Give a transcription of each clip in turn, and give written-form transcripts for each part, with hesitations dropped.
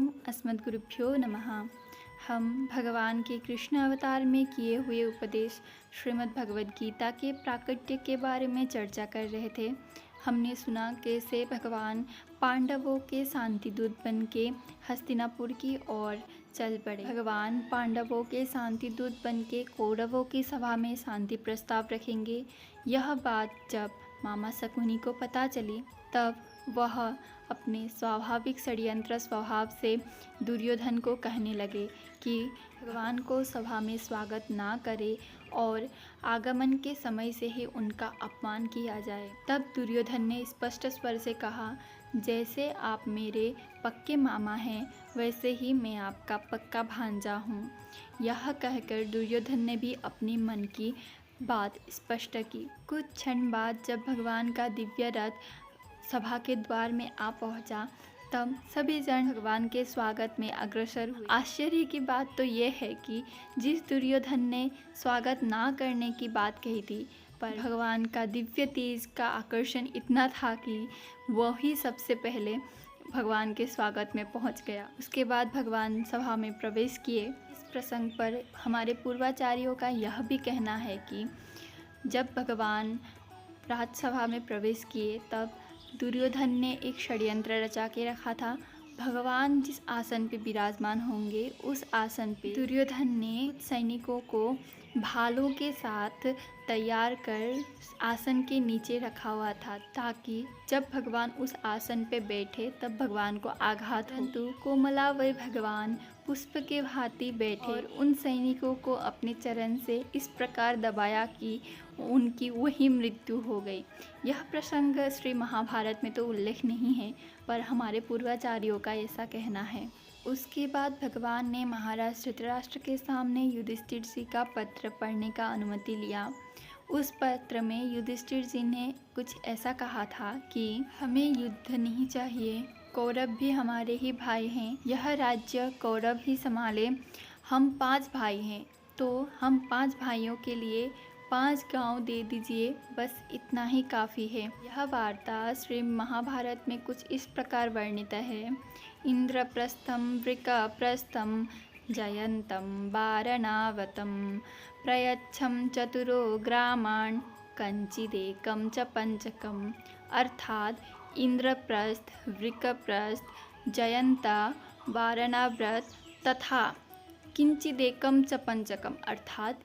ओम अस्मद्गुरुभ्यो नमः। हम भगवान के कृष्ण अवतार में किए हुए उपदेश श्रीमद् भगवद गीता के प्राकट्य के बारे में चर्चा कर रहे थे। हमने सुना कैसे भगवान पांडवों के शांति दूत बन के हस्तिनापुर की ओर चल पड़े। भगवान पांडवों के शांति दूत बन के कौरवों की सभा में शांति प्रस्ताव रखेंगे। यह बात जब मामा शकुनी को पता चली तब वह अपने स्वाभाविक षड्यंत्र स्वभाव से दुर्योधन को कहने लगे कि भगवान को सभा में स्वागत ना करे और आगमन के समय से ही उनका अपमान किया जाए। तब दुर्योधन ने स्पष्ट स्वर से कहा, जैसे आप मेरे पक्के मामा हैं वैसे ही मैं आपका पक्का भांजा हूँ। यह कहकर दुर्योधन ने भी अपनी मन की बात स्पष्ट की। कुछ क्षण बाद जब भगवान का दिव्य रथ सभा के द्वार में आ पहुंचा तब सभी जन भगवान के स्वागत में अग्रसर हुए। आश्चर्य की बात तो यह है कि जिस दुर्योधन ने स्वागत ना करने की बात कही थी, पर भगवान का दिव्य तेज का आकर्षण इतना था कि वह ही सबसे पहले भगवान के स्वागत में पहुंच गया। उसके बाद भगवान सभा में प्रवेश किए। इस प्रसंग पर हमारे पूर्वाचार्यों का यह भी कहना है कि जब भगवान राजसभा में प्रवेश किए तब दुर्योधन ने एक षड्यंत्र रचा के रखा था। भगवान जिस आसन पे विराजमान होंगे उस आसन पे दुर्योधन ने सैनिकों को भालों के साथ तैयार कर आसन के नीचे रखा हुआ था ताकि जब भगवान उस आसन पे बैठे तब भगवान को आघात हो। परंतु कोमला वह भगवान पुष्प के भांति बैठे और उन सैनिकों को अपने चरण से इस प्रकार दबाया कि उनकी वही मृत्यु हो गई। यह प्रसंग श्री महाभारत में तो उल्लेख नहीं है, पर हमारे पूर्वाचार्यों का ऐसा कहना है। उसके बाद भगवान ने महाराज धृतराष्ट्र के सामने युधिष्ठिर जी का पत्र पढ़ने का अनुमति लिया। उस पत्र में युधिष्ठिर जी ने कुछ ऐसा कहा था कि हमें युद्ध नहीं चाहिए, कौरव भी हमारे ही भाई हैं, यह राज्य कौरव ही संभाले। हम 5 भाई हैं तो हम 5 भाइयों के लिए 5 गांव दे दीजिए, बस इतना ही काफ़ी है। यह वार्ता श्री महाभारत में कुछ इस प्रकार वर्णित है। इंद्रप्रस्थम वृकप्रस्थम जयंतम वारणावतम प्रयच्छम चतुरो ग्रामान् कंचिदेकम च पंचकम। अर्थात इंद्रप्रस्थ, वृकप्रस्थ, जयंता, वारणाव्रत तथा किंचिदेकम च पंचकम, अर्थात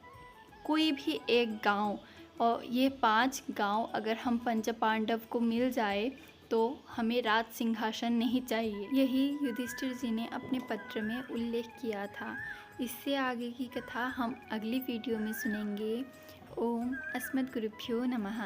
कोई भी एक गांव, और ये 5 गांव अगर हम पंच पांडव को मिल जाए तो हमें राज सिंहासन नहीं चाहिए। यही युधिष्ठिर जी ने अपने पत्र में उल्लेख किया था। इससे आगे की कथा हम अगली वीडियो में सुनेंगे। ओम अस्मद्गुरुभ्यो नमः।